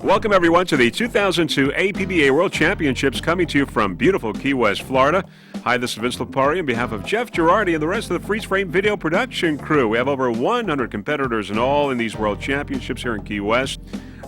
Welcome, everyone, to the 2002 APBA World Championships coming to you from beautiful Key West, Florida. Hi, this is Vince Lipari on behalf of Jeff Girardi and the rest of the Freeze Frame Video production crew. We have over 100 competitors in all in these World Championships here in Key West.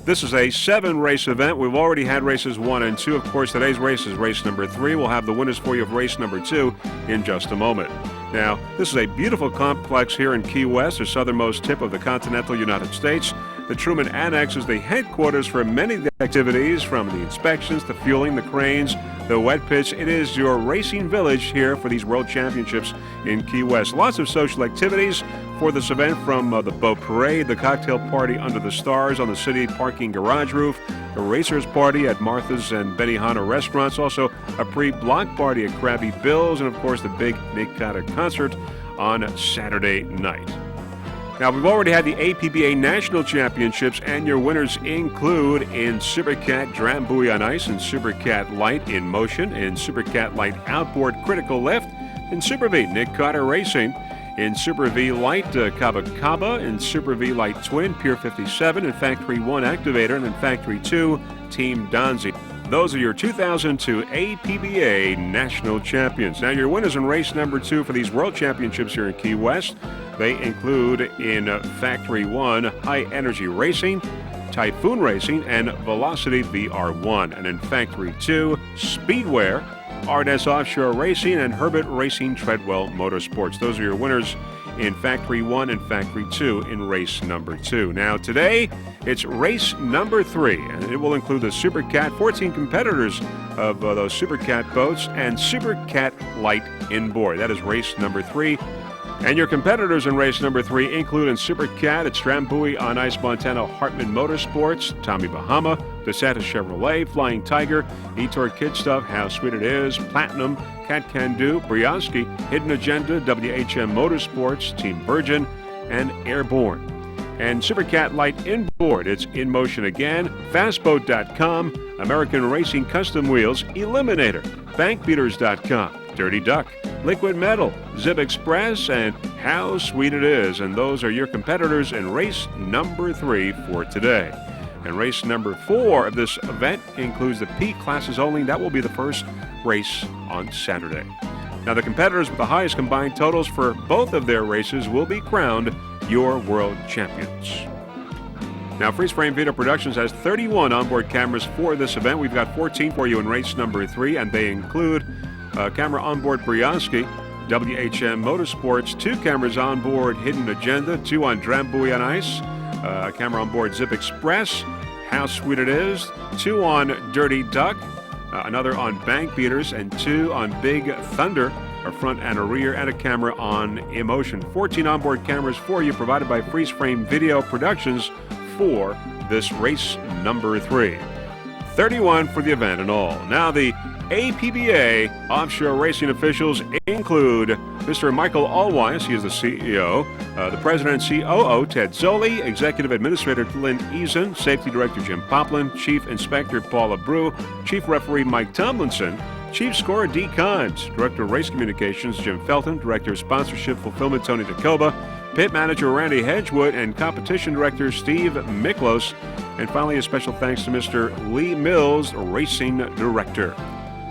This is a 7-race event. We've already had races 1 and 2. Of course, today's race is race number 3. We'll have the winners for you of race number 2 in just a moment. Now, this is a beautiful complex here in Key West, the southernmost tip of the continental United States. The Truman Annex is the headquarters for many of the activities, from the inspections, the fueling, the cranes, the wet pitch. It is your racing village here for these World Championships in Key West. Lots of social activities for this event, from the boat parade, the cocktail party under the stars on the city parking garage roof, the racers party at Martha's and Benihana restaurants, also a pre-block party at Krabby Bill's, and of course the big Nick Carter concert on Saturday night. Now, we've already had the APBA National Championships, and your winners include in Super Cat Drambuie on Ice, and Super Cat Light in Motion, in Super Cat Light Outboard Critical Lift, in Super V Nick Carter Racing, in Super V Light Cabo Caba, in Super V Light Twin Pier 57, in Factory 1 Activator, and in Factory 2 Team Donzi. Those are your 2002 APBA National Champions. Now, your winners in race number 2 for these World Championships here in Key West, they include in Factory 1 High Energy Racing, Typhoon Racing, and Velocity VR1. And in Factory 2, Speedware, R&S Offshore Racing, and Herbert Racing Treadwell Motorsports. Those are your winners in Factory 1 and Factory 2 in race number 2. Now, today, it's race number 3, and it will include the Super Cat, 14 competitors of those Super Cat boats, and Super Cat Light Inboard. That is race number 3. And your competitors in race number 3 include in Super Cat at Drambuie on Ice, Montana, Hartman Motorsports, Tommy Bahama, DeSantis Chevrolet, Flying Tiger, Etor Kid Stuff, How Sweet It Is, Platinum, Cat Can Do, Briosky, Hidden Agenda, WHM Motorsports, Team Virgin, and Airborne. And Super Cat Light Inboard, it's in motion again. Fastboat.com, American Racing Custom Wheels, Eliminator, Bankbeaters.com, Dirty Duck, Liquid Metal, Zip Express, and How Sweet It Is. And those are your competitors in race number 3 for today. And race number 4 of this event includes the P classes only. That will be the first race on Saturday. Now, the competitors with the highest combined totals for both of their races will be crowned your world champions. Now, Freeze Frame Video Productions has 31 onboard cameras for this event. We've got 14 for you in race number 3, and they include camera onboard Briosky, WHM Motorsports, 2 cameras on board Hidden Agenda, 2 on Drambuie on Ice, a camera on board Zip Express, How Sweet It Is, 2 on Dirty Duck, another on Bank Beaters, and 2 on Big Thunder, a front and a rear, and a camera on Emotion. 14 onboard cameras for you, provided by Freeze Frame Video Productions for this race number 3. 31 for the event in all. Now, the APBA offshore racing officials include Mr. Michael Allwise, he is the CEO, the President and COO, Ted Zoli, Executive Administrator Lynn Eason, Safety Director Jim Poplin, Chief Inspector Paula Brew, Chief Referee Mike Tomlinson, Chief Scorer Dee Kimes, Director of Race Communications Jim Felton, Director of Sponsorship Fulfillment Tony DeCoba, Pit Manager Randy Hedgewood, and Competition Director Steve Miklos. And finally, a special thanks to Mr. Lee Mills, Racing Director.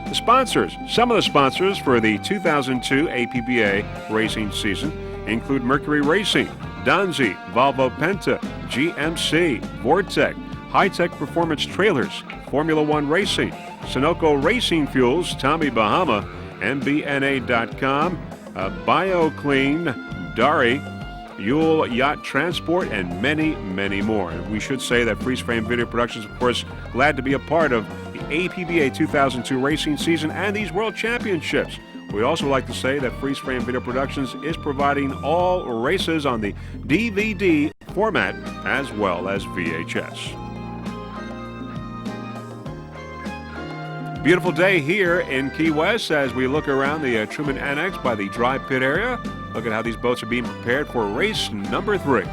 The sponsors, some of the sponsors for the 2002 APBA racing season include Mercury Racing, Donzi, Volvo Penta, GMC, Vortec, High-Tech Performance Trailers, Formula One Racing, Sunoco Racing Fuels, Tommy Bahama, MBNA.com, BioClean, Dari, Yule Yacht Transport, and many, many more. And we should say that Freeze Frame Video Productions, of course, glad to be a part of the APBA 2002 racing season and these World Championships. We'd also like to say that Freeze Frame Video Productions is providing all races on the DVD format as well as VHS. Beautiful day here in Key West as we look around the Truman Annex by the dry pit area. Look at how these boats are being prepared for race number 3.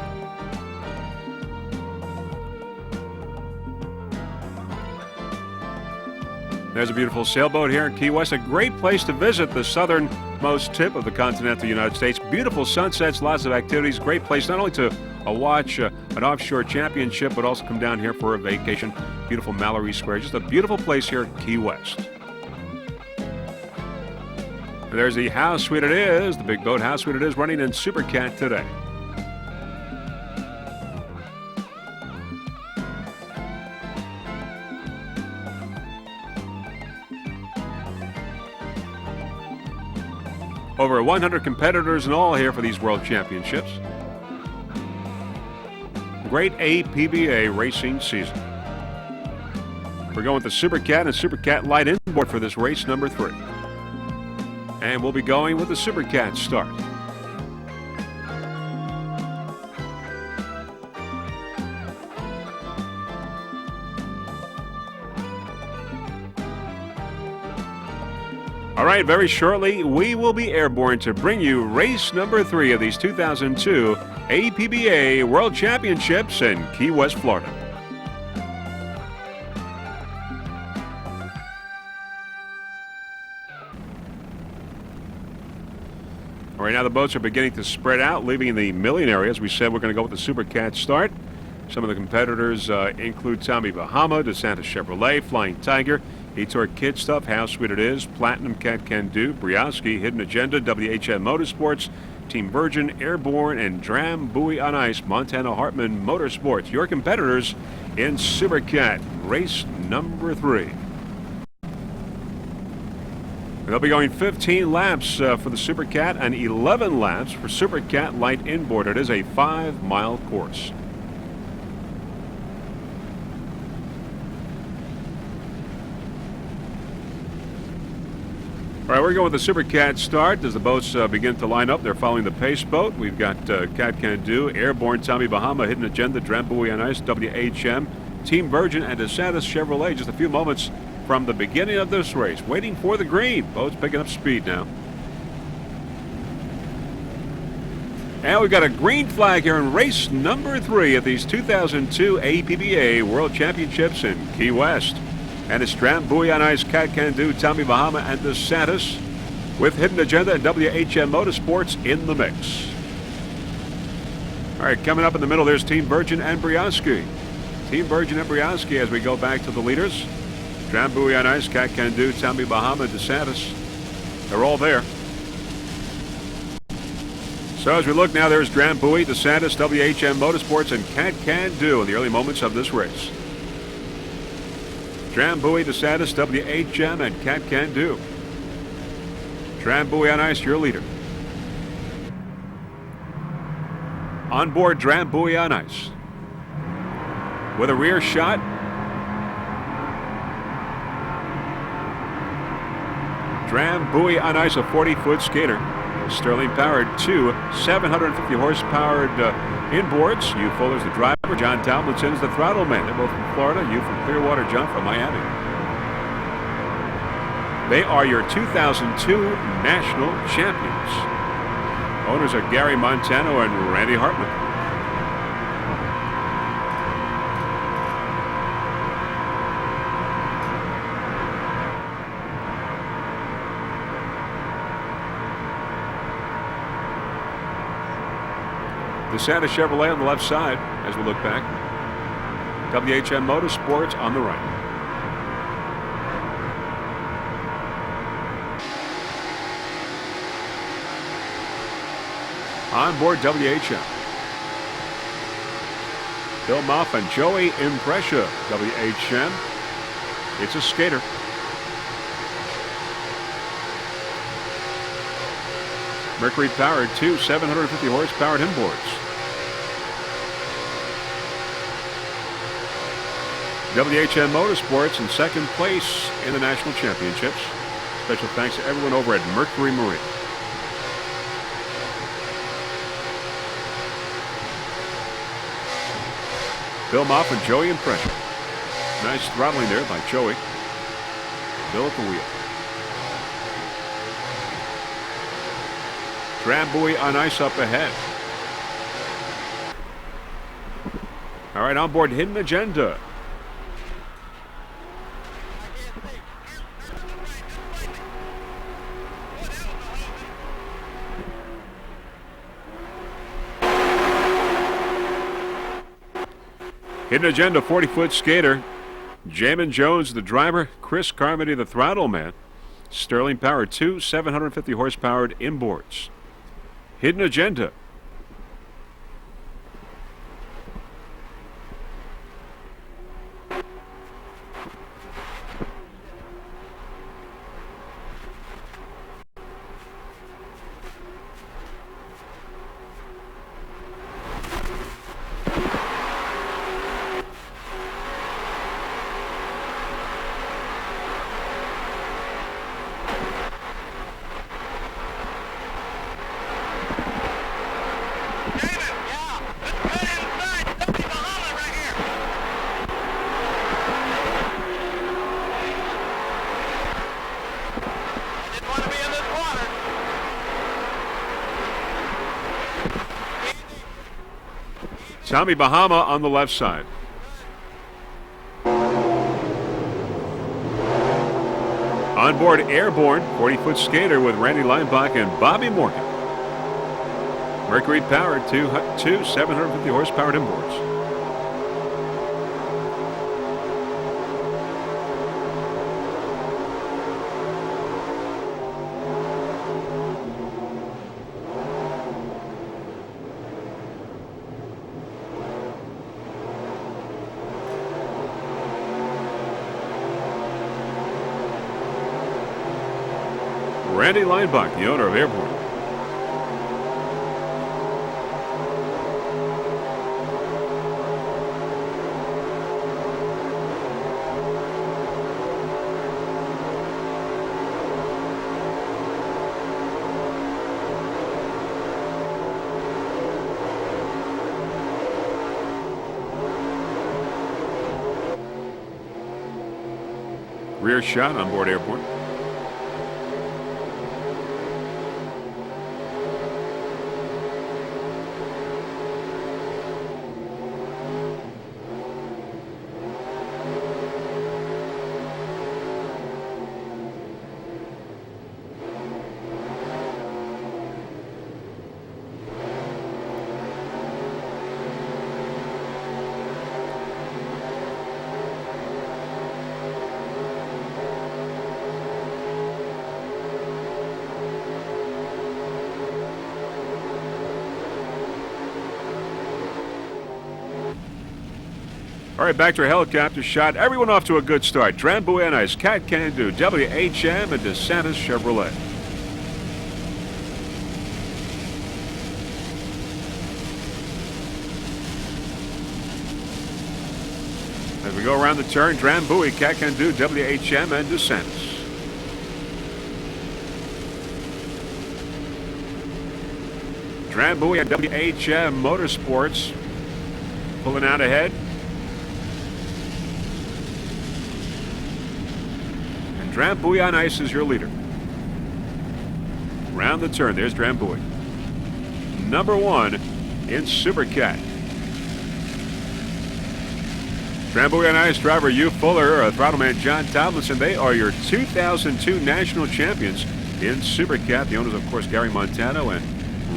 There's a beautiful sailboat here in Key West, a great place to visit, the southernmost tip of the continental United States. Beautiful sunsets, lots of activities, great place not only to watch an offshore championship, but also come down here for a vacation. Beautiful Mallory Square, just a beautiful place here in Key West. And there's the How Sweet It Is, the big boat How Sweet It Is, running in Super Cat today. Over 100 competitors in all here for these World Championships. Great APBA racing season. We're going with the Super Cat and Super Cat Light inboard for this race number 3. And we'll be going with the Super Cat start. All right, very shortly, we will be airborne to bring you race number 3 of these 2002 APBA World Championships in Key West, Florida. All right, now the boats are beginning to spread out, leaving the milling area. As we said, we're going to go with the Super Cat start. Some of the competitors include Tommy Bahama, DeSantis Chevrolet, Flying Tiger, E-Tour Kid Stuff, How Sweet It Is, Platinum Cat Can Do, Briosky, Hidden Agenda, WHM Motorsports, Team Virgin, Airborne, and Dram Buoy on Ice, Montana Hartman Motorsports. Your competitors in Super Cat, race number 3. They'll be going 15 laps for the Super Cat and 11 laps for Super Cat Light Inboard. It is a 5-mile course. All right, we're going with the Super Cat start as the boats begin to line up. They're following the pace boat. We've got Cat Can Do, Airborne, Tommy Bahama, Hidden Agenda, Dram Buoy on Ice, WHM, Team Virgin, and DeSantis Chevrolet. Just a few moments from the beginning of this race, waiting for the green. Boats picking up speed now. And we've got a green flag here in race number 3 of these 2002 APBA World Championships in Key West. And it's Dram Buoy on Ice, Cat Can Do, Tommy Bahama, and DeSantis with Hidden Agenda and WHM Motorsports in the mix. All right, coming up in the middle, there's Team Virgin and Briosky. Team Virgin and Briosky as we go back to the leaders. Dram Buoy on Ice, Cat Can Do, Tommy Bahama, DeSantis. They're all there. So as we look now, there's Dram Buoy, DeSantis, WHM Motorsports, and Cat Can Do in the early moments of this race. Dram Buoy, DeSantis, WHM, and Cat Can Do. Dram Buoy on Ice, your leader. On board Dram Buoy on Ice. With a rear shot. Dram Buoy on Ice, a 40-foot skater. Sterling powered 2 750 horsepower inboards. Hugh Fuller's the driver. John Tomlinson's the throttle man. They're both from Florida. Hugh from Clearwater, John from Miami. They are your 2002 national champions. Owners are Gary Montano and Randy Hartman. DeSantis Chevrolet on the left side as we look back. WHM Motorsports on the right. On board WHM. Bill Moff and Joey Imprescia, WHM. It's a skater. Mercury powered 2 750 horsepower inboards. WHM Motorsports in second place in the national championships. Special thanks to everyone over at Mercury Marine. Bill Moff and Joey Imprescia. Nice throttling there by Joey. Bill at the wheel. Dram Buoy on Ice up ahead. All right, on board Hidden Agenda. Hidden Agenda 40-foot skater. Jamin Jones, the driver. Chris Carmody, the throttle man. Sterling Power 2, 750 horsepower inboards. Hidden Agenda. Tommy Bahama on the left side. Onboard Airborne, 40-foot skater with Randy Leinbach and Bobby Morgan. Mercury Power 2, 750 horsepower inboards. Randy Leinbach, the owner of Airborne. Rear shot on board Airborne. All right, back to our helicopter shot. Everyone off to a good start. Drambuie on ice, Cat Can Do, WHM, and DeSantis Chevrolet. As we go around the turn, Drambuie, Cat Can Do, WHM, and DeSantis. Drambuie and WHM Motorsports pulling out ahead. Drambuie on ice is your leader. Round the turn, there's Drambuie. Number 1 in Super Cat. Drambuie on ice driver Hugh Fuller, throttle man John Tomlinson. They are your 2002 national champions in Super Cat. The owners, of course, Gary Montano and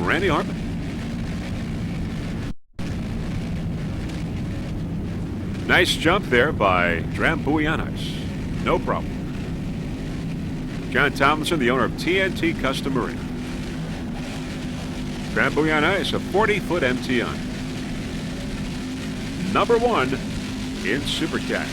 Randy Hartman. Nice jump there by Drambuie on ice. No problem. John Tomlinson, the owner of TNT Custom Marine. Drambuie on ice, a 40-foot MT on. Number 1 in Super Cat.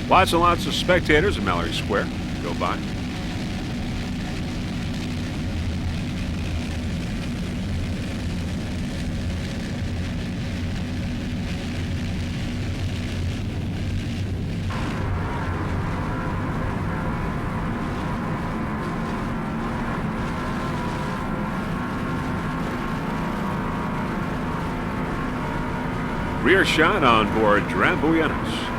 Lots and lots of spectators at Mallory Square go by. rear shot on board Drambuienos.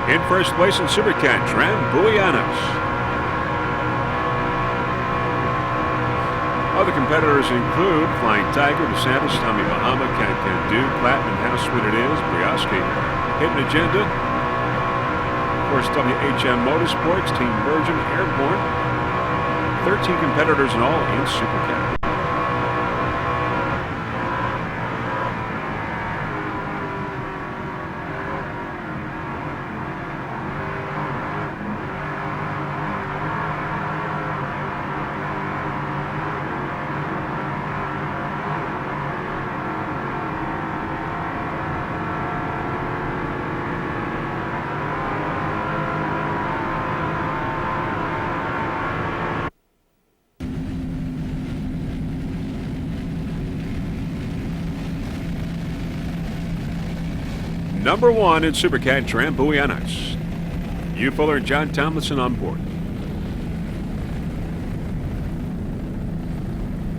In first place in Supercat, Drambuienos. Other competitors include Flying Tiger, DeSantis, Tommy Bahama, Can Can Do, Platinum, How Sweet It Is, Brioski, Hidden Agenda, of course, WHM Motorsports, Team Virgin, Airborne. 13 competitors in all in Supercat. Number 1 in Supercat, Drambuienos. Hugh Fuller and John Tomlinson on board.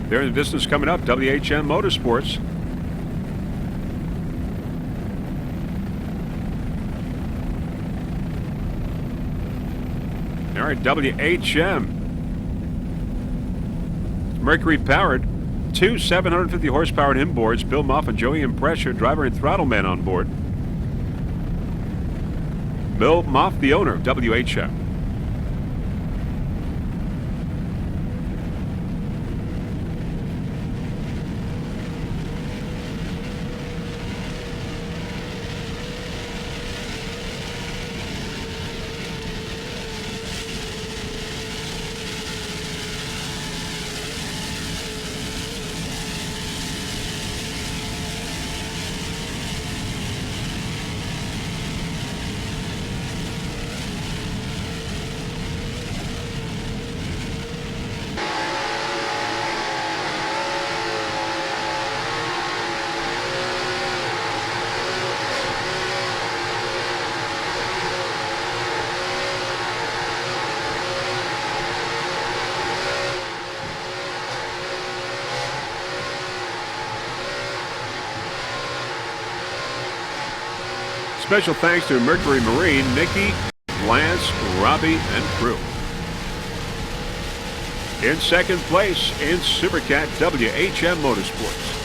There in the distance coming up, WHM Motorsports. All right, WHM. Mercury powered. 2 750 horsepower inboards. Bill Moff and Joey Impressor, driver and throttle man on board. Bill Moff, the owner of WHM. Special thanks to Mercury Marine, Nikki, Lance, Robbie, and crew. In second place in Supercat, WHM Motorsports.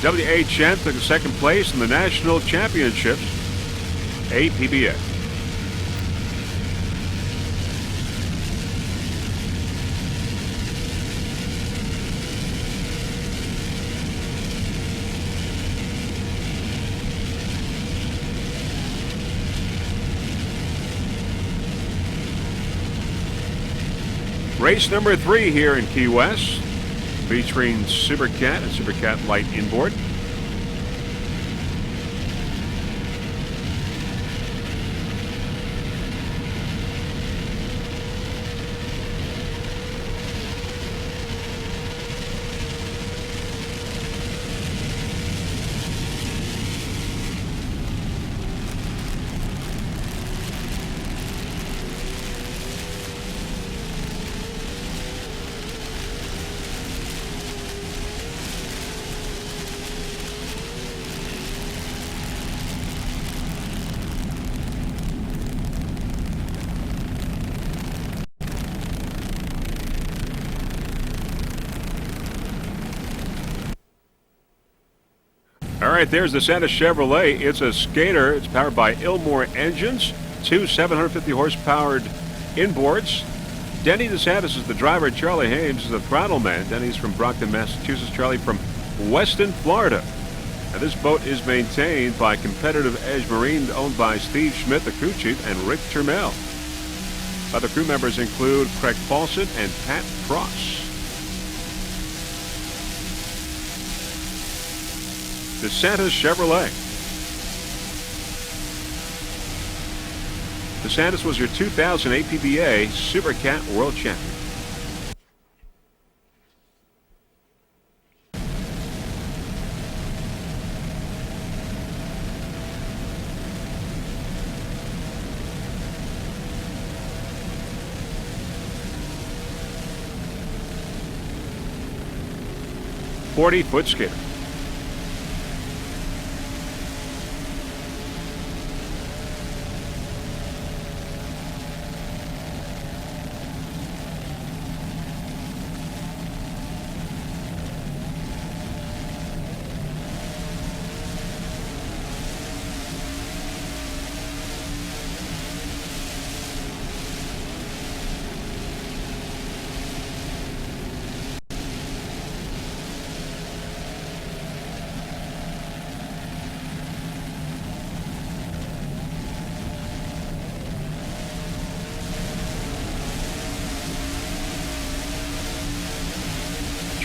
WHM took second place in the National Championships, APBA. Race number 3 here in Key West, featuring Super Cat and Super Cat Light inboard. All right, there's the Santa Chevrolet. It's a skater. It's powered by Ilmore engines, 2 750 horse-powered inboards. Denny DeSantis is the driver. Charlie Haynes is the throttle man. Denny's from Brockton, Massachusetts. Charlie from Weston, Florida. And this boat is maintained by Competitive Edge Marine, owned by Steve Schmidt, the crew chief, and Rick Termel. Other crew members include Craig Paulson and Pat Cross. DeSantis Chevrolet. DeSantis was your 2000 APBA Super Cat World Champion. .40-foot skater.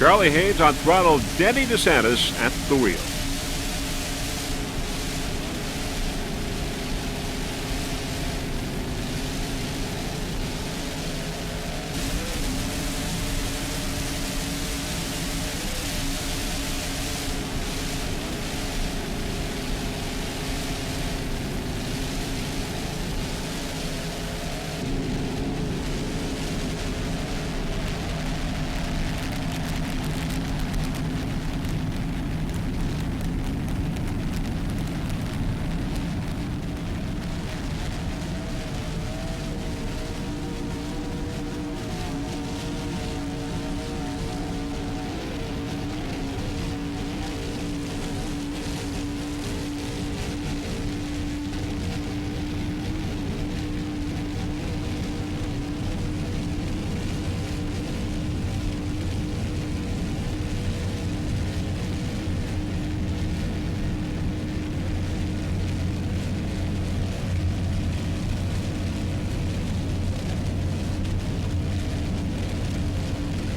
Charlie Haynes on throttle, Denny DeSantis at the wheel.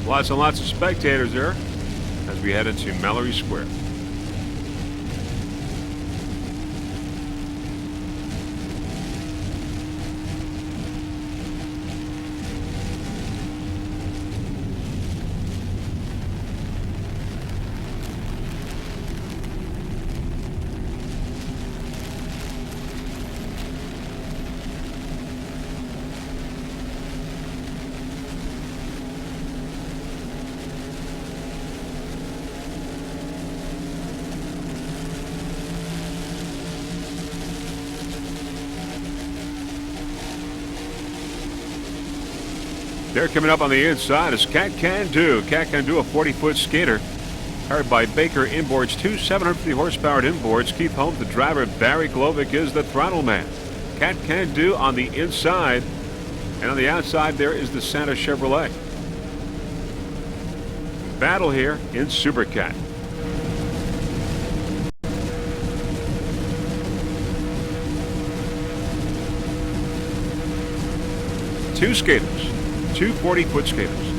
Lots and lots of spectators there as we head into Mallory Square. They're coming up on the inside is Cat Can Do. Cat Can Do, a 40-foot skater. Powered by Baker Inboards, 2 750 horsepower inboards. Keith Holmes, the driver. Barry Glovic is the throttle man. Cat Can Do on the inside. And on the outside, there is the Santa Chevrolet. Battle here in Super Cat. Two skaters. two 40-foot skaters.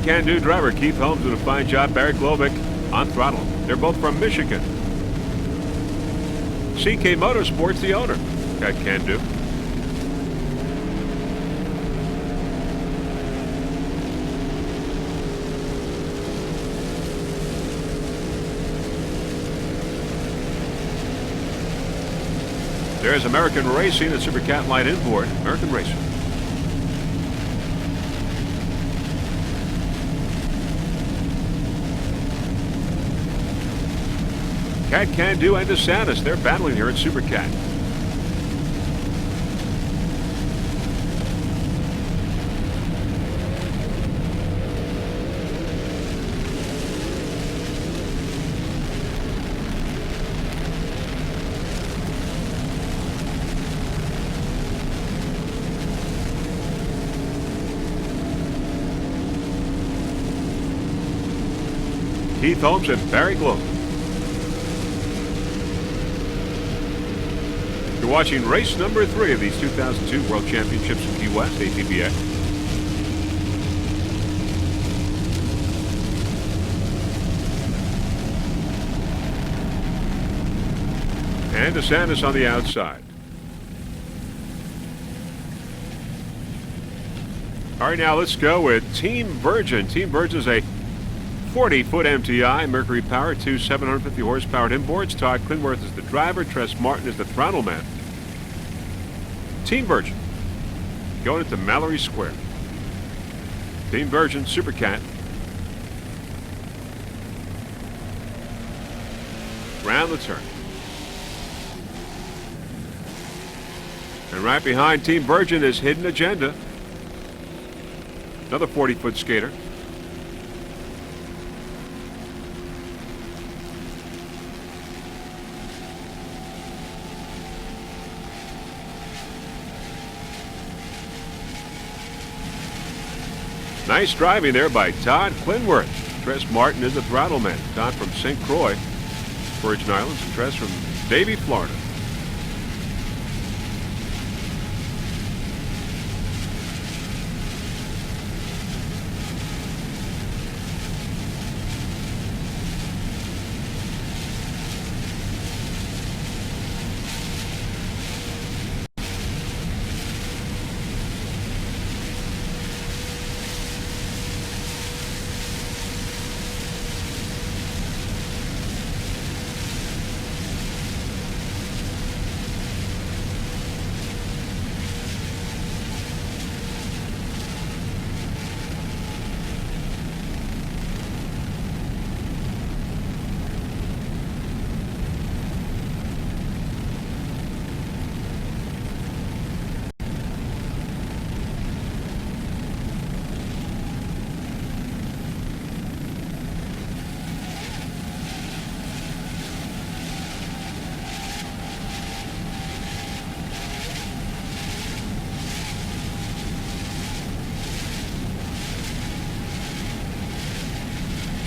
Can-do driver Keith Holmes did a fine job. Barry Glovick on throttle. They're both from Michigan. CK Motorsports, the owner. Can-do. There's American Racing at Super Cat Light Inboard. American Racing. Can-do and DeSantis, they're battling here at Super Cat. Keith Holmes and Barry Glover. You're watching race number 3 of these 2002 World Championships in Key West, APBA. And DeSantis on the outside. All right, now let's go with Team Virgin. Team Virgin is a 40-foot MTI, Mercury Power, two 750 horsepower inboards. Todd Clinworth is the driver. Tress Martin is the throttle man. Team Virgin going into Mallory Square. Team Virgin, Super Cat. Round the turn. And right behind Team Virgin is Hidden Agenda. Another 40-foot skater. Nice driving there by Todd Clinworth. Tress Martin is the throttle man. Todd from St. Croix, Virgin Islands, and Tress from Davie, Florida.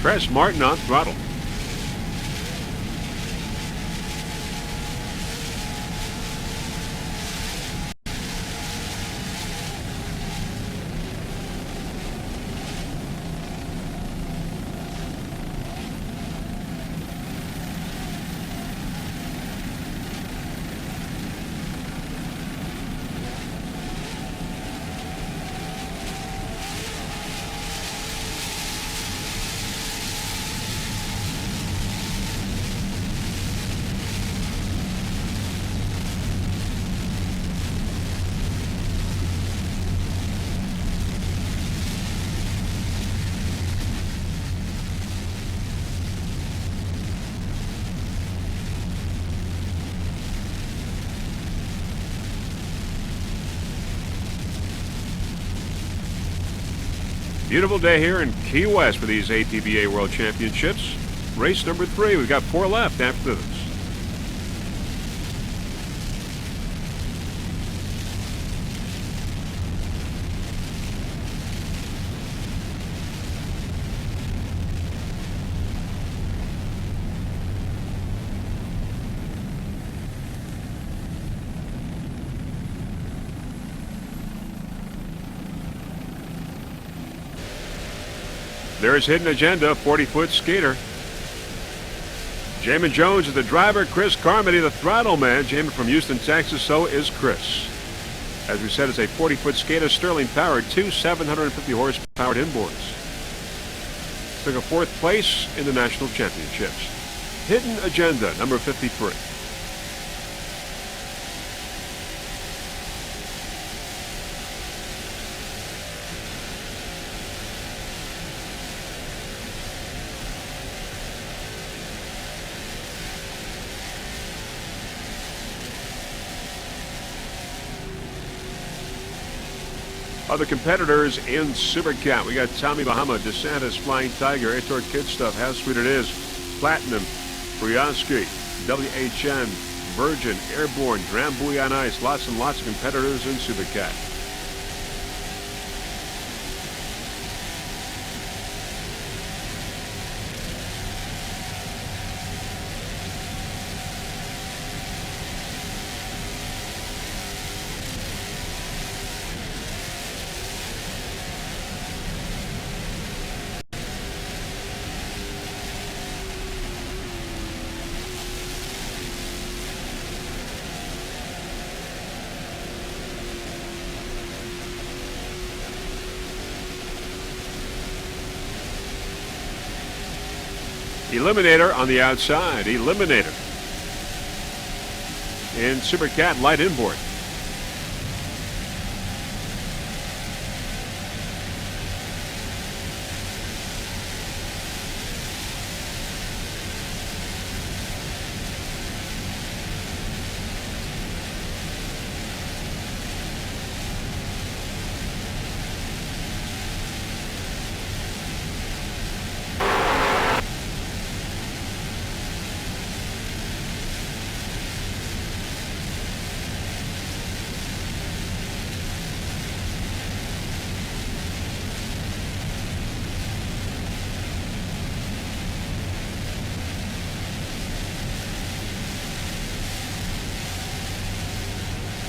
Tress Martin on throttle. Beautiful day here in Key West for these APBA World Championships. race number 3. We've got 4 left after this. There's Hidden Agenda, 40-foot skater. Jamin Jones is the driver. Chris Carmody, the throttle man. Jamin from Houston, Texas. So is Chris. As we said, it's a 40-foot skater, Sterling powered, 2 750 horsepower inboards. Took a 4th place in the national championships. Hidden Agenda, number 53. Other competitors in Super Cat. We got Tommy Bahama, DeSantis, Flying Tiger, Ator Kid Stuff, How Sweet It Is, Platinum, Brianski, WHN, Virgin, Airborne, Drambuie on Ice. Lots and lots of competitors in Super Cat. Eliminator on the outside. Eliminator in Super Cat light inboard.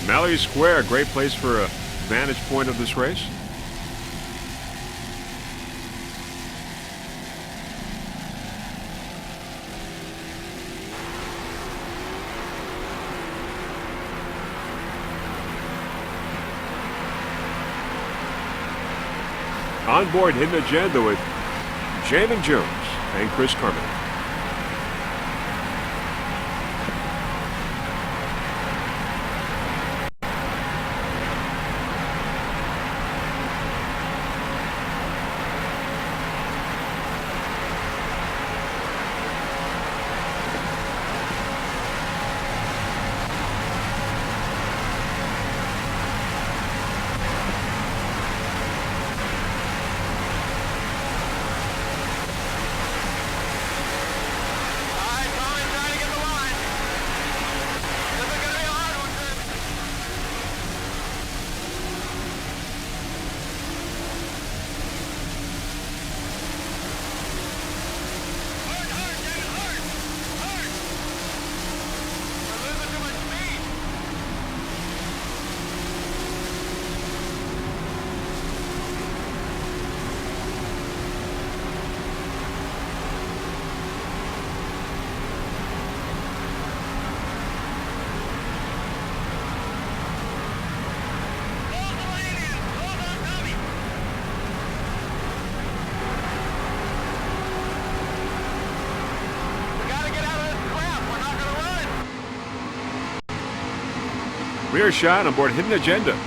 Mallory Square, great place for a vantage point of this race. On board Hidden Agenda with Jamin Jones and Chris Carmody. Rear shot on board Hidden Agenda.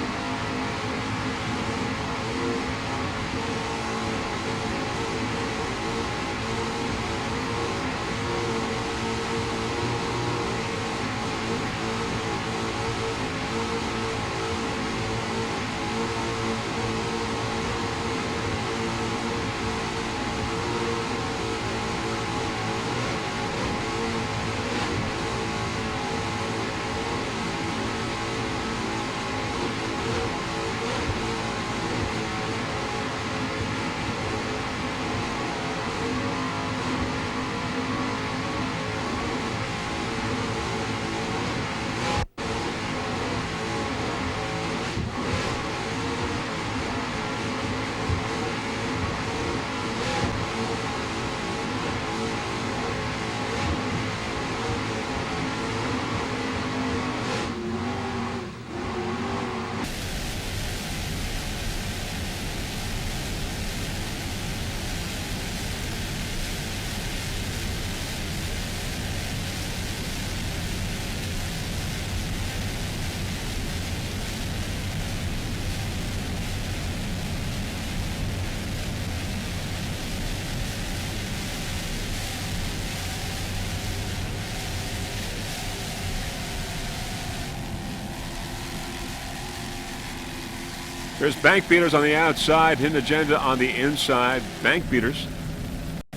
There's bank beaters on the outside, hidden agenda on the inside. Bank beaters.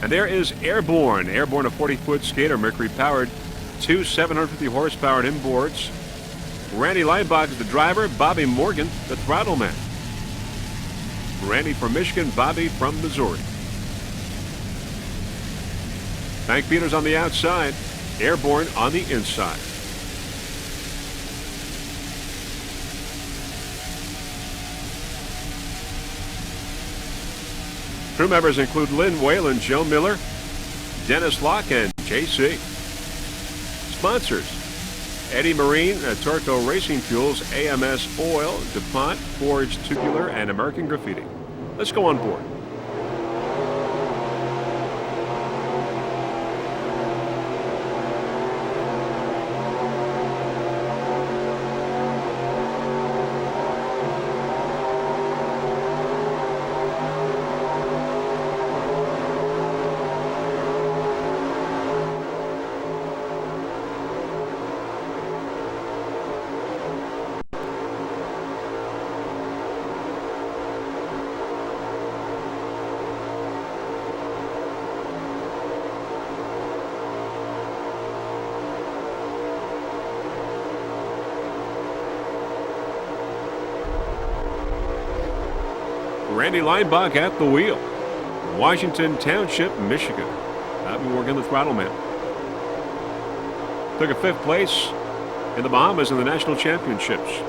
And there is Airborne. Airborne, a 40-foot skater, Mercury-powered, 2 750 horsepower inboards. Randy Leinbach is the driver. Bobby Morgan, the throttle man. Randy from Michigan, Bobby from Missouri. Bank beaters on the outside. Airborne on the inside. Crew members include Lynn Whalen, Joe Miller, Dennis Locke, and JC. Sponsors: Eddie Marine, Torco Racing Fuels, AMS Oil, DuPont, Forged Tubular, and American Graffiti. Let's go on board. Randy Leinbach at the wheel. Washington Township, Michigan. Bobby Morgan, the throttle man. Took a 5th place in the Bahamas in the national championships.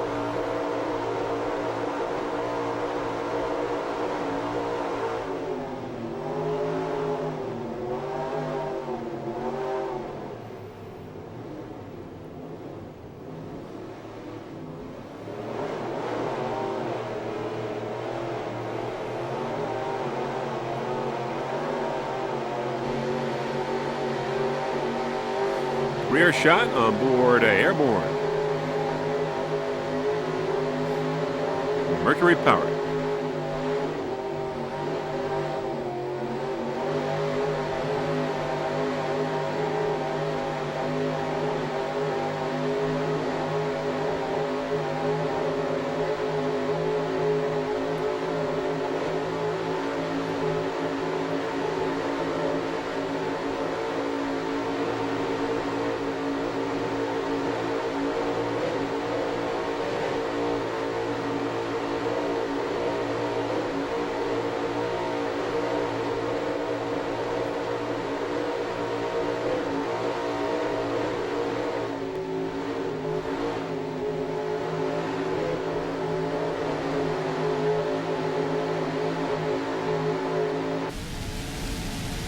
Rear shot on board Airborne. Mercury powered.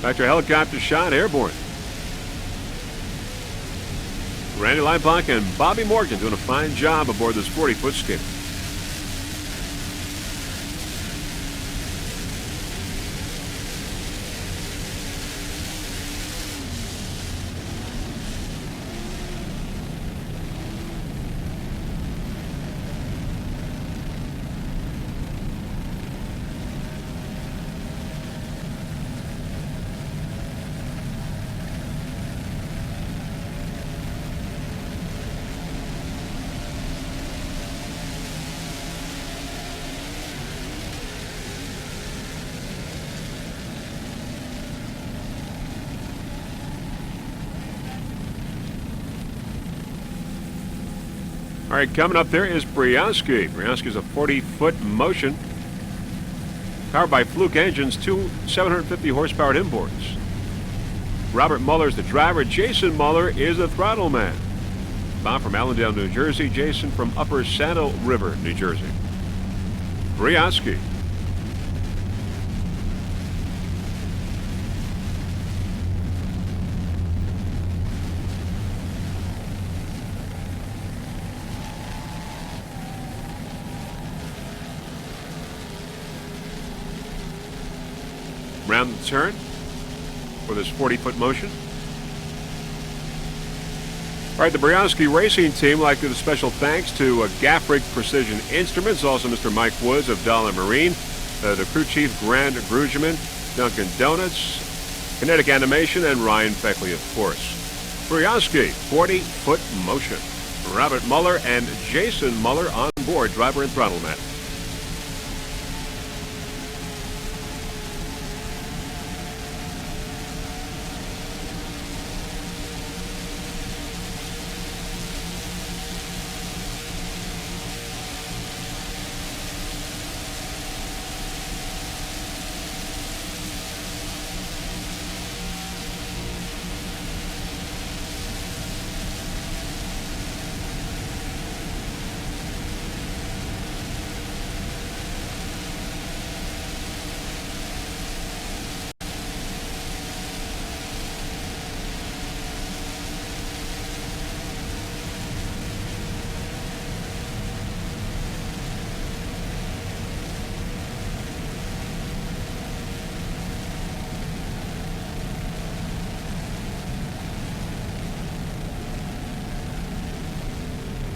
Back to a helicopter shot, Airborne. Randy Leinbach and Bobby Morgan doing a fine job aboard this 40-foot skater. All right, coming up there is Brianski. Brianski is a 40-foot motion, powered by Fluke engines, 2 750 horsepower inboards. Robert Muller is the driver. Jason Muller is the throttle man. Bob from Allendale, New Jersey. Jason from Upper Saddle River, New Jersey. Brianski. Round the turn for this 40-foot motion. All right, the Brianski Racing Team would like to give a special thanks to Gaffrick Precision Instruments, also Mr. Mike Woods of Dollar Marine, the crew chief Grant Grugeman, Dunkin' Donuts, Kinetic Animation, and Ryan Feckley, of course. Brianski 40-foot motion. Robert Muller and Jason Muller on board, driver and throttle man.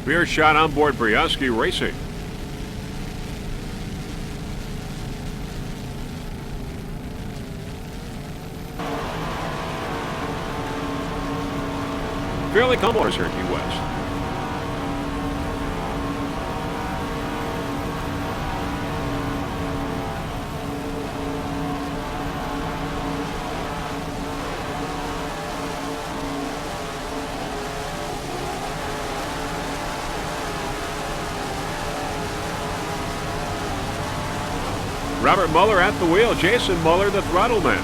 Rear shot on board Briosky Racing. Fairly calm waters here in Key West. Robert Mueller at the wheel. Jason Mueller, the throttle man.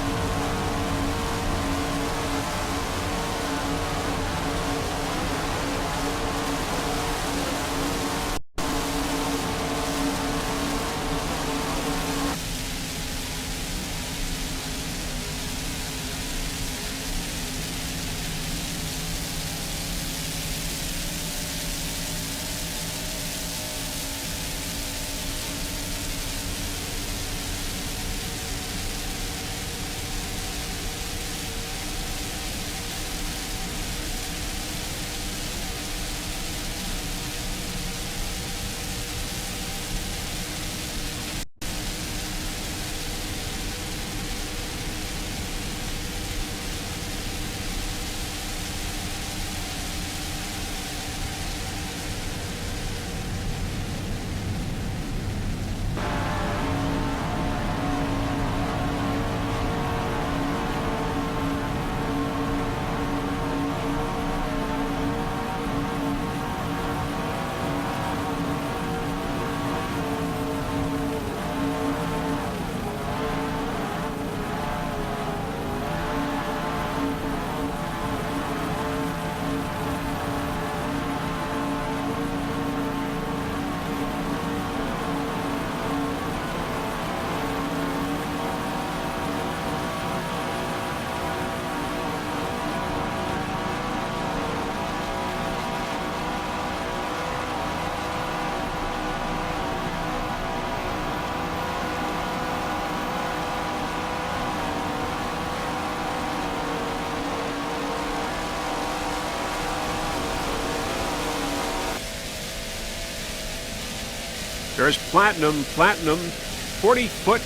There's Platinum, 40-foot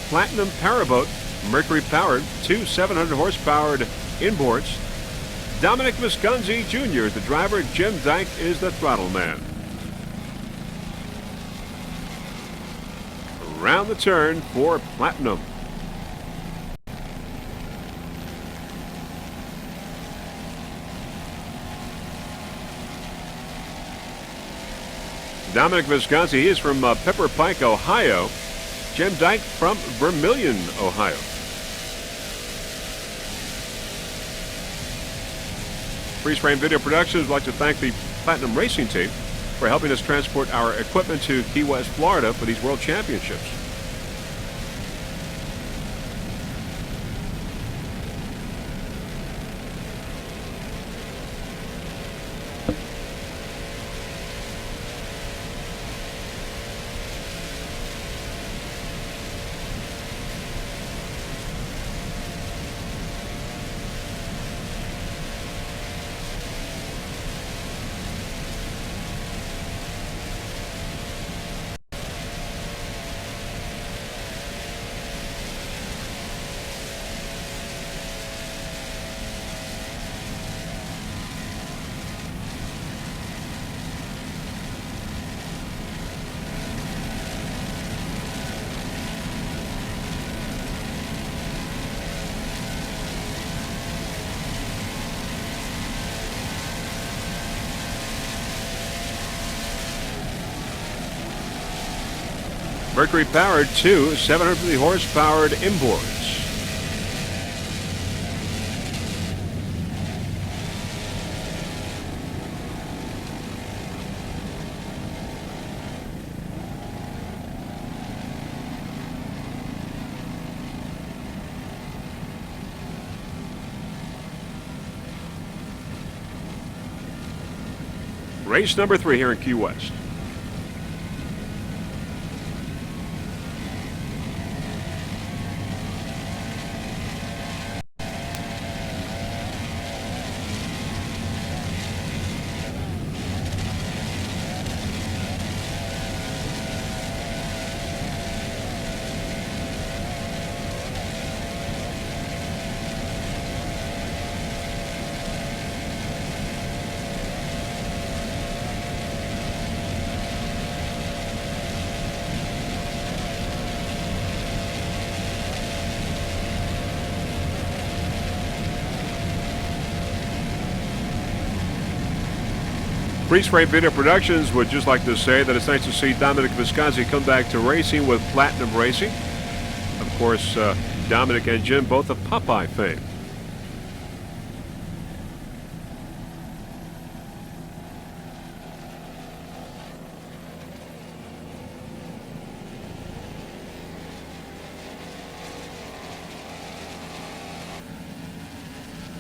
Platinum Powerboat, Mercury-powered, two 700-horse-powered inboards. Dominic Visconti Jr. is the driver. Jim Dyke is the throttle man. Around the turn for Platinum. Dominic Visconti is from Pepper Pike, Ohio. Jim Dyke from Vermilion, Ohio. Freeze Frame Video Productions would like to thank the Platinum Racing team for helping us transport our equipment to Key West, Florida for these World Championships. Mercury-powered, two 750-horse-powered inboards. Race number 3 here in Key West. Freeze Frame Video Productions would just like to say that it's nice to see Dominic Visconti come back to racing with Platinum Racing. Of course, Dominic and Jim, both of Popeye fame.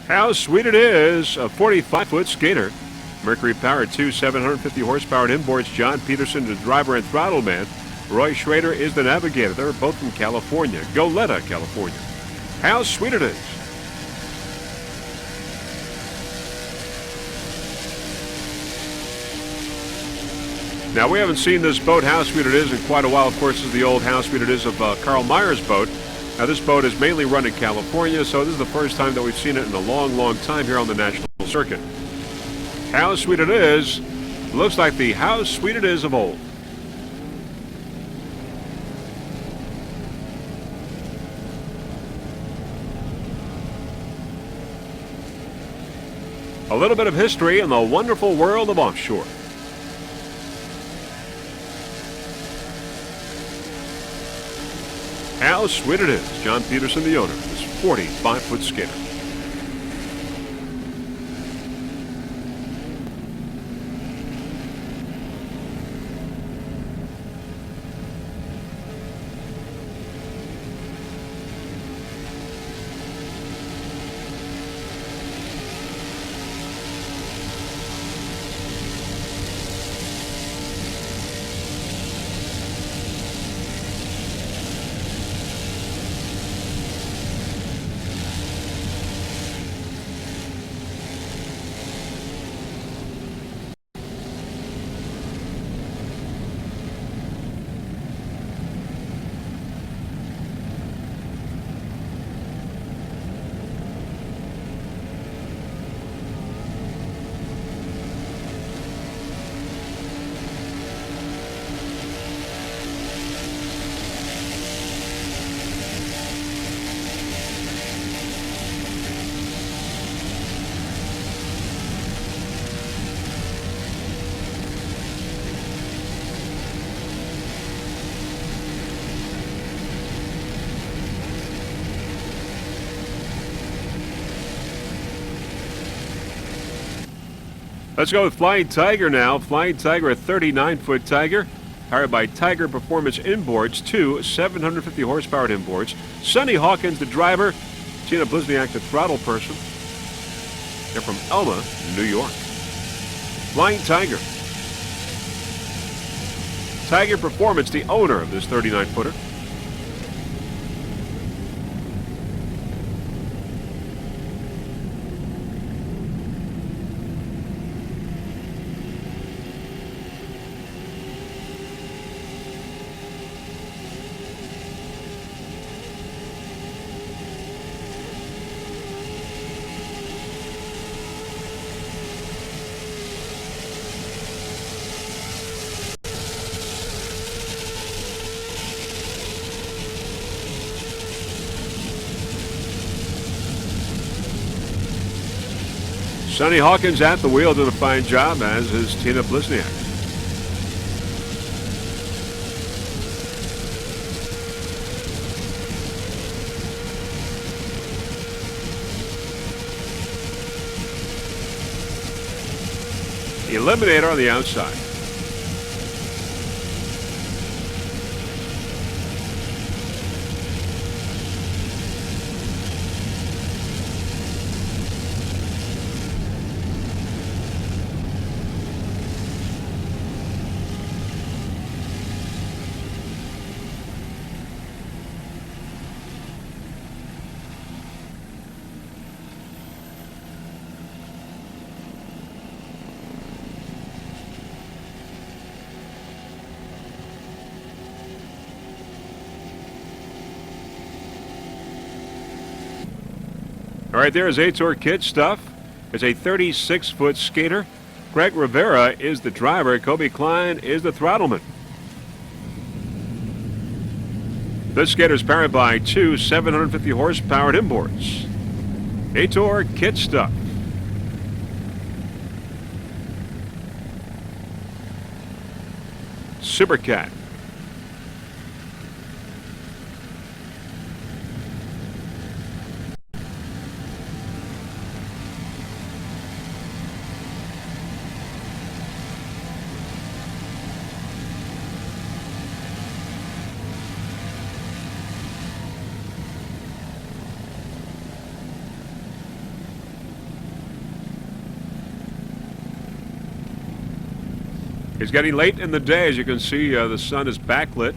How sweet it is, a 45-foot skater. Mercury powered 2 750-horsepower inboards. John Peterson, the driver and throttle man. Roy Schrader is the navigator. They're both from California, Goleta, California. How sweet it is. Now, we haven't seen this boat, How Sweet It Is, in quite a while. Of course, this is the old How Sweet It Is of Carl Meyer's boat. Now, this boat is mainly run in California, so this is the first time that we've seen it in a long, long time here on the national circuit. How Sweet It Is looks like the How Sweet It Is of old. A little bit of history in the wonderful world of offshore. How sweet it is. John Peterson, the owner, this 45-foot skater. Let's go with Flying Tiger now. Flying Tiger, a 39-foot Tiger, powered by Tiger Performance inboards, 2 750-horsepower inboards. Sonny Hawkins, the driver. Tina Blizniak, the throttle person. They're from Elma, New York. Flying Tiger. Tiger Performance, the owner of this 39-footer. Sonny Hawkins at the wheel did a fine job, as is Tina Blizniak. Eliminator on the outside. All right, there is A-Tour Kid stuff. It's a 36-foot skater. Greg Rivera is the driver. Kobe Klein is the throttleman. This skater is powered by 2 750-horsepower inboards. A-Tour Kid stuff. Super Cat. It's getting late in the day. As you can see, the sun is backlit.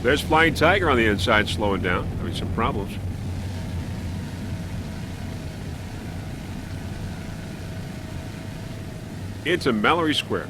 There's Flying Tiger on the inside slowing down, having some problems. It's a Mallory Square.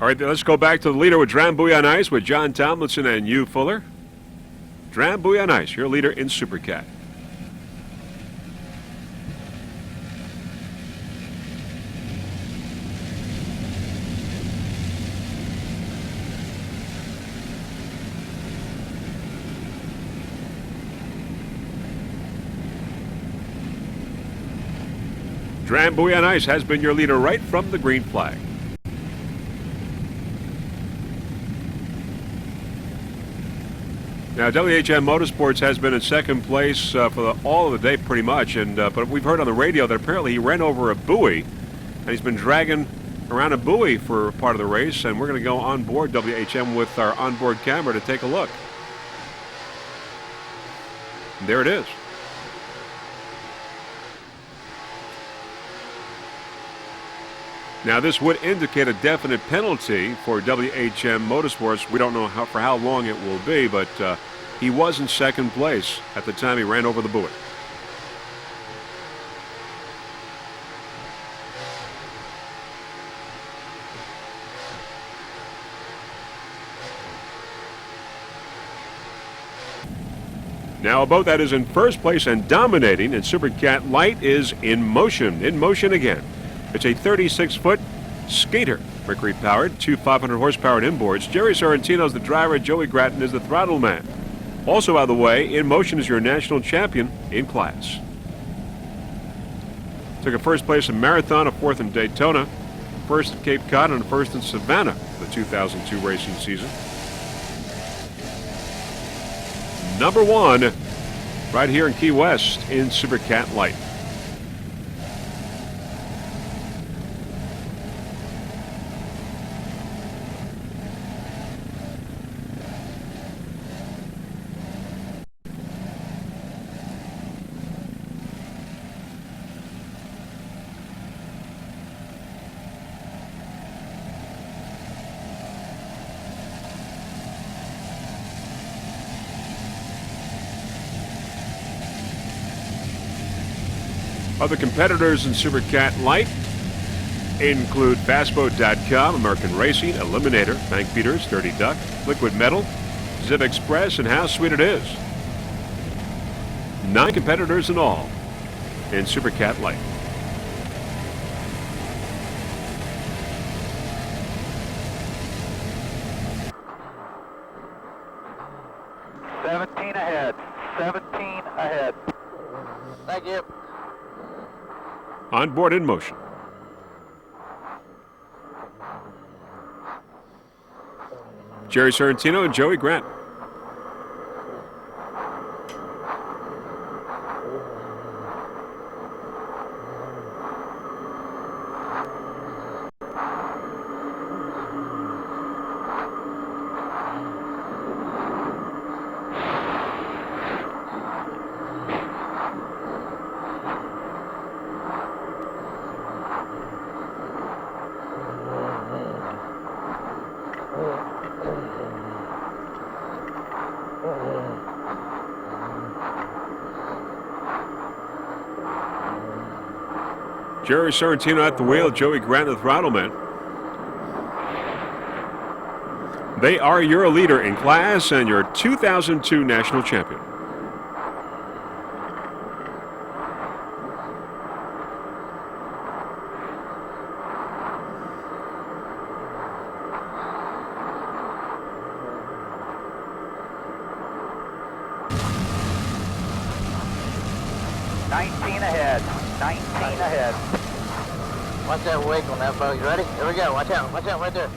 All right, let's go back to the leader with Drambuie on Ice with John Tomlinson and Hugh Fuller. Drambuie on Ice, your leader in Super Cat. Drambuie on Ice has been your leader right from the green flag. Now, WHM Motorsports has been in second place for all of the day pretty much, and but we've heard on the radio that apparently he ran over a buoy, and he's been dragging around a buoy for part of the race, and we're going to go on board WHM with our onboard camera to take a look. And there it is. Now, this would indicate a definite penalty for WHM Motorsports. We don't know for how long it will be, but he was in second place at the time he ran over the buoy. Now, a boat that is in first place and dominating in Super Cat Light is in motion again. It's a 36-foot skater, Mercury-powered, two 500-horsepower inboards. Jerry Sorrentino's the driver. Joey Gratton is the throttle man. Also out of the way, In Motion is your national champion in class. Took a first place in Marathon, a fourth in Daytona, first at Cape Cod, and a first in Savannah for the 2002 racing season. Number one, right here in Key West in Super Cat Light. Other competitors in Super Cat Light include Fastboat.com, American Racing, Eliminator, Bank Beaters, Dirty Duck, Liquid Metal, Zip Express, and How Sweet It Is. 9 competitors in all in Super Cat Light. Ahead. 17 ahead. Thank you. On board in motion. Jerry Sorrentino and Joey Grant. Jerry Sorrentino at the wheel, Joey Grant the throttleman. They are your leader in class and your 2002 national champion. Ahead. Watch that wake on that boat. You ready? Here we go. Watch out. Watch out right there.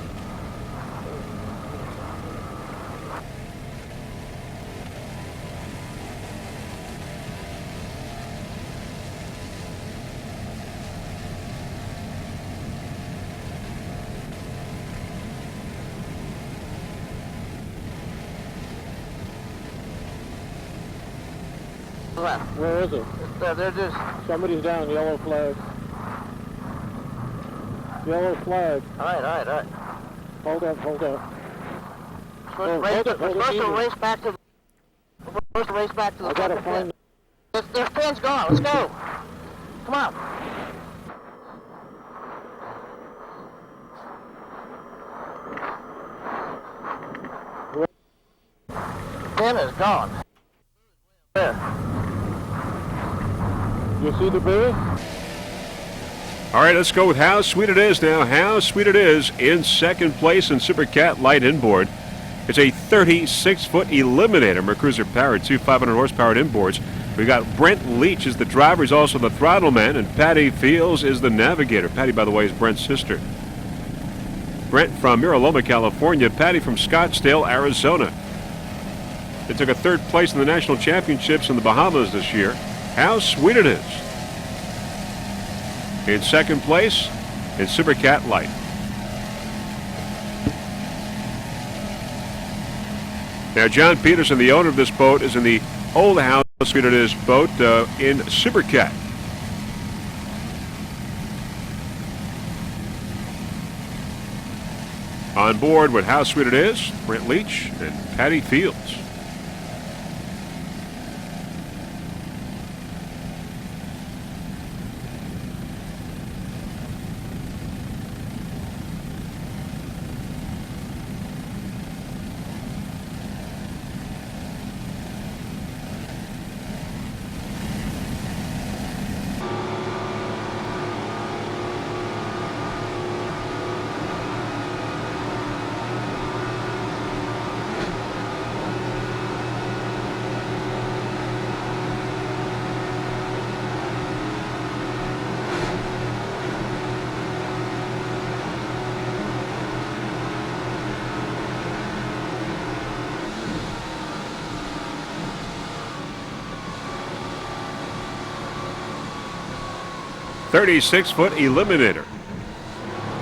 Where is it? They're just... Somebody's down, yellow flag. Yellow flag. All right. Hold up. We're supposed to race back to the... I gotta find... Their pin's gone. Let's go. Come on. Pin is gone. There. You see the buoy? All right, let's go with How Sweet It Is now. How Sweet It Is in second place in Super Cat Light inboard. It's a 36-foot Eliminator, Mercruiser powered, 500 horsepower inboards. We've got Brent Leach as the driver. He's also the throttle man, and Patty Fields is the navigator. Patty, by the way, is Brent's sister. Brent from Mira Loma, California. Patty from Scottsdale, Arizona. They took a third place in the national championships in the Bahamas this year. How Sweet It Is. In second place in Super Cat Light. Now, John Peterson, the owner of this boat, is in the old How Sweet It Is boat in Super Cat. On board with How Sweet It Is, Brent Leach and Patty Fields. "36-foot Eliminator,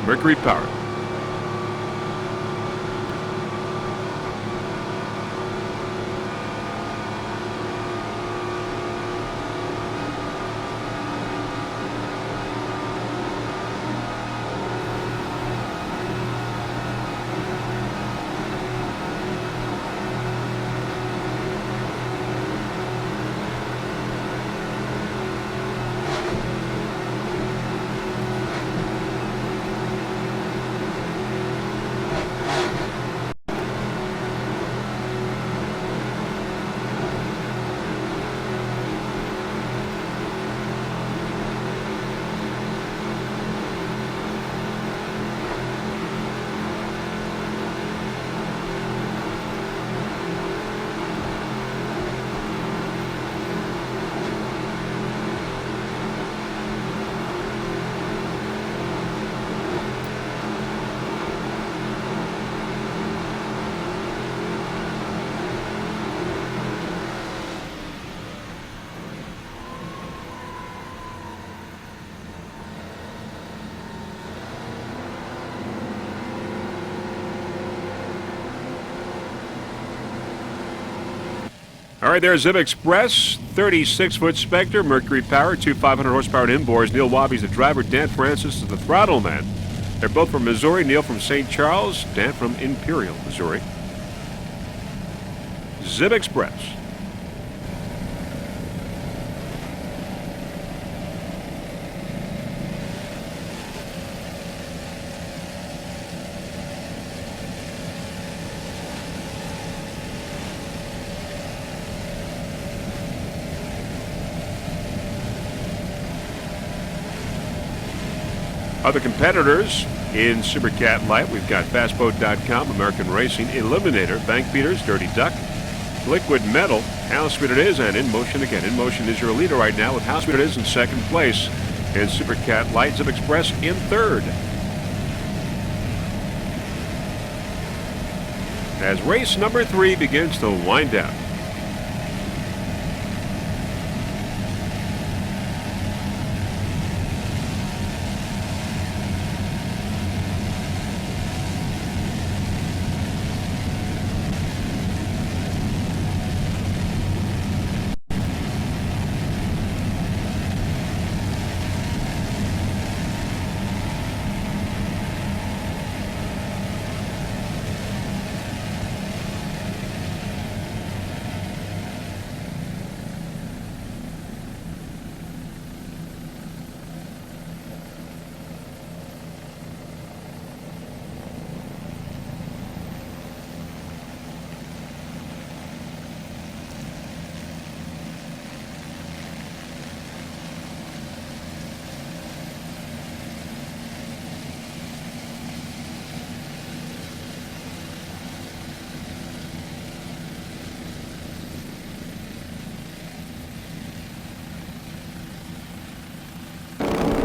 Mercury powered." All right, there's Zip Express, 36-foot Spectre, Mercury power, two 500-horsepower inboards. Neil Wabi's the driver. Dan Francis is the throttle man. They're both from Missouri. Neil from St. Charles, Dan from Imperial, Missouri. Zip Express. Other competitors in Supercat Light, we've got Fastboat.com, American Racing, Eliminator, Bank Beaters, Dirty Duck, Liquid Metal, How Sweet It Is, and In Motion again. In Motion is your leader right now with How Sweet It Is in second place. And Supercat Light, Zip Express in third. As race number 3 begins to wind down.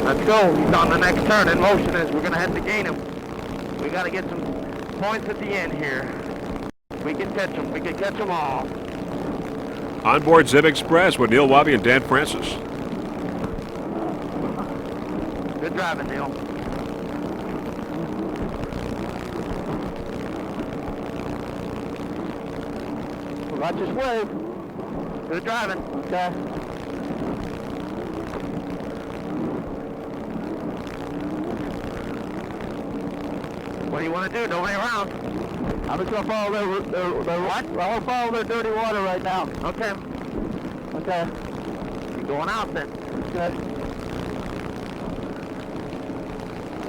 Let's go. He's on the next turn. In motion is we're going to have to gain him. We got to get some points at the end here. We can catch him. We can catch them all. On board Zip Express with Neil Wabi and Dan Francis. Good driving, Neil. Watch his wave. Good driving. Okay. What do you want to do? Nobody around. I'm just gonna follow their what? I'm gonna follow their dirty water right now. Okay. Okay. You're going out then. Okay.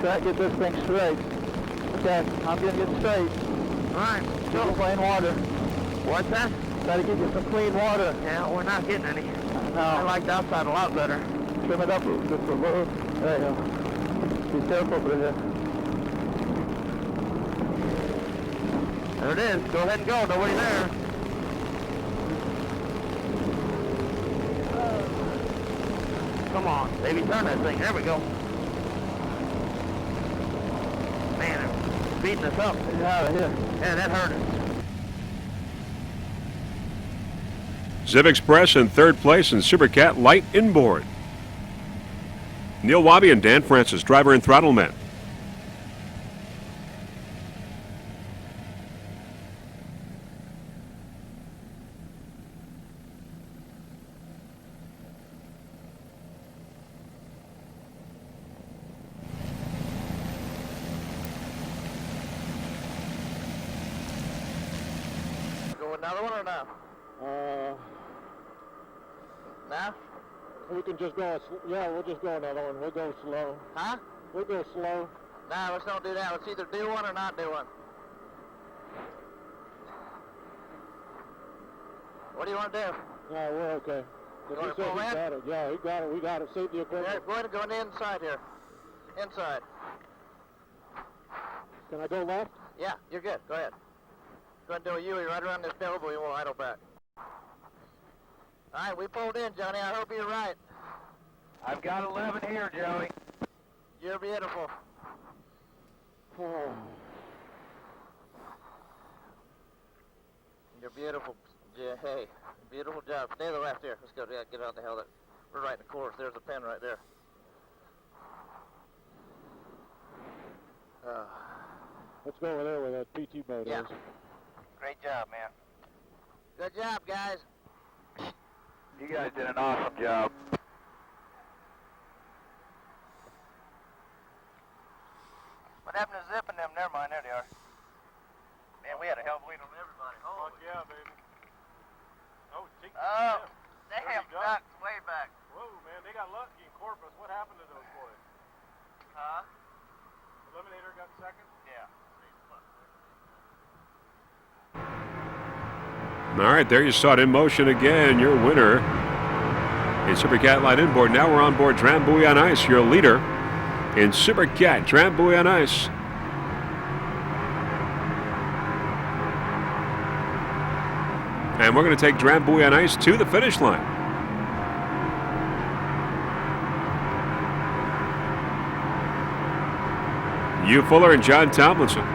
Try to get this thing straight. Okay, I'm gonna get straight. All right. Get some clean water. What's that? Try to get you some clean water. Yeah, we're not getting any. No. I like the outside a lot better. Trim it up just a little. There you go. Be careful with it. There it is. Go ahead and go. Nobody there. Come on. Baby, turn that thing. There we go. Man, it's beating us up. Get out of here. Yeah, that hurt us. Zip Express in third place and Supercat Light inboard. Neil Wabi and Dan Francis, driver and throttle man. Go another one or no? Now? We can just go, yeah, we'll just go another one. We'll go slow. Huh? We'll go slow. No, let's don't do that. Let's either do one or not do one. What do you want to do? Yeah, we're okay. You If wanna he says pull he in? got it, yeah, he got it. We got it. Safety Yeah, equipment. go ahead and go inside here. Inside. Can I go left? Yeah, you're good. Go ahead. Go ahead and do a U-turn right around this elbow. You won't idle back. All right, we pulled in, Johnny. I hope you're right. I've got 11 here, Joey. You're beautiful. You're beautiful. Yeah, hey, beautiful job. Stay to the left here. Let's go. Yeah, get out the hell. We're right in the course. There's a pin right there. Let's go over there where that PT boat Yeah. is. Great job, man. Good job, guys. You guys did an awesome job. What happened to Zip and them? Never mind, there they are. Man, we had a hell of a lead on everybody. Fuck yeah, baby. Oh, They have ducked way back. Whoa, man, they got lucky in Corpus. What happened to those boys? Huh? Eliminator got second? Yeah. All right, there you saw it in motion again. Your winner in Super Cat Light Inboard. Now we're on board Drambuie on Ice, your leader in Super Cat Drambuie on Ice. And we're going to take Drambuie on Ice to the finish line. Hugh Fuller and John Tomlinson.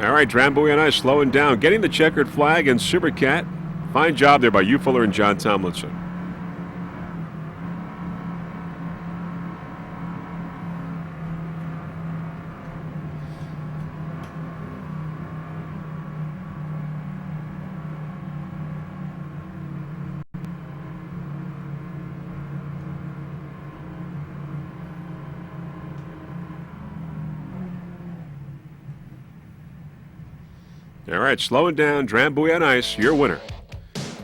All right, Drambuie on Ice slowing down, getting the checkered flag in Super Cat. Fine job there by Hugh Fuller and John Tomlinson. All right, slowing down, Drambuie on Ice, your winner.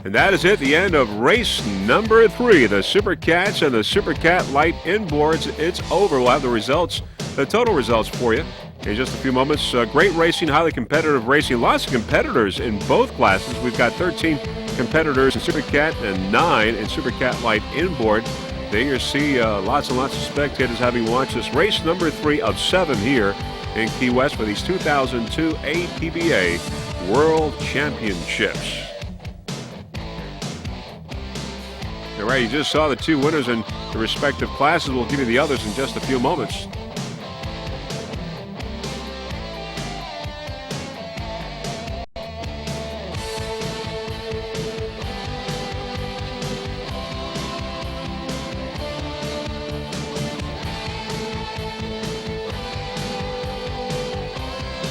And that is it, the end of race number 3, the Super Cats and the Super Cat Light Inboards. It's over. We'll have the results, the total results for you in just a few moments. Great racing, highly competitive racing, lots of competitors in both classes. We've got 13 competitors in Super Cat and 9 in Super Cat Light Inboard. There you see lots and lots of spectators having watched this race number 3 of 7 here in Key West for these 2002 APBA World Championships. All right, you just saw the 2 winners in the respective classes. We'll give you the others in just a few moments.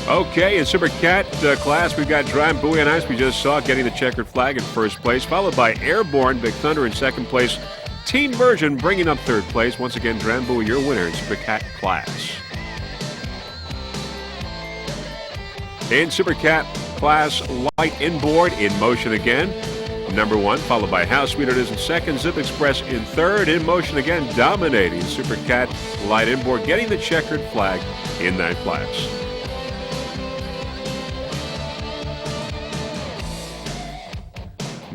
Okay, in Super Cat class, we've got Drambuie on Ice. We just saw getting the checkered flag in first place, followed by Airborne, Big Thunder in second place. Teen Version bringing up third place. Once again, Drambuie, your winner in Super Cat class. In Super Cat class, Light Inboard in motion again. Number 1, followed by How Sweet It Is in second. Zip Express in third. In motion again, dominating Super Cat Light Inboard, getting the checkered flag in that class.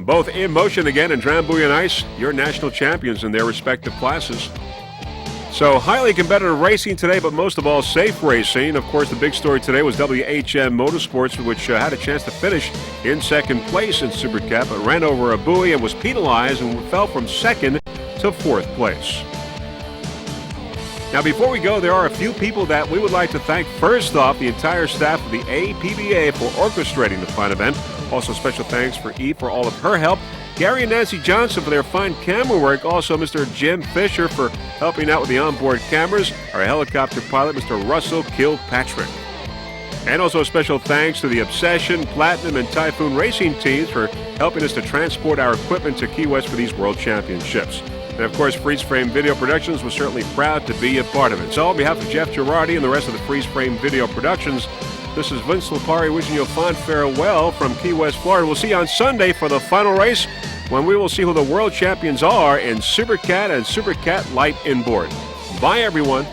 Both In Motion again and Drambuie on Ice, your national champions in their respective classes. So highly competitive racing today, but most of all safe racing. Of course, the big story today was WHM Motorsports, which had a chance to finish in second place in Super Cat, but ran over a buoy and was penalized and fell from second to fourth place. Now, before we go, there are a few people that we would like to thank. First off, the entire staff of the APBA for orchestrating the fine event. Also, special thanks for Eve for all of her help. Gary and Nancy Johnson for their fine camera work. Also, Mr. Jim Fisher for helping out with the onboard cameras. Our helicopter pilot, Mr. Russell Kilpatrick. And also a special thanks to the Obsession, Platinum, and Typhoon racing teams for helping us to transport our equipment to Key West for these World Championships. And of course, Freeze Frame Video Productions was certainly proud to be a part of it. So on behalf of Jeff Girardi and the rest of the Freeze Frame Video Productions, This is Vince Lipari wishing you a fond farewell from Key West, Florida. We'll see you on Sunday for the final race, when we will see who the world champions are in Super Cat and Super Cat Light Inboard. Bye, everyone.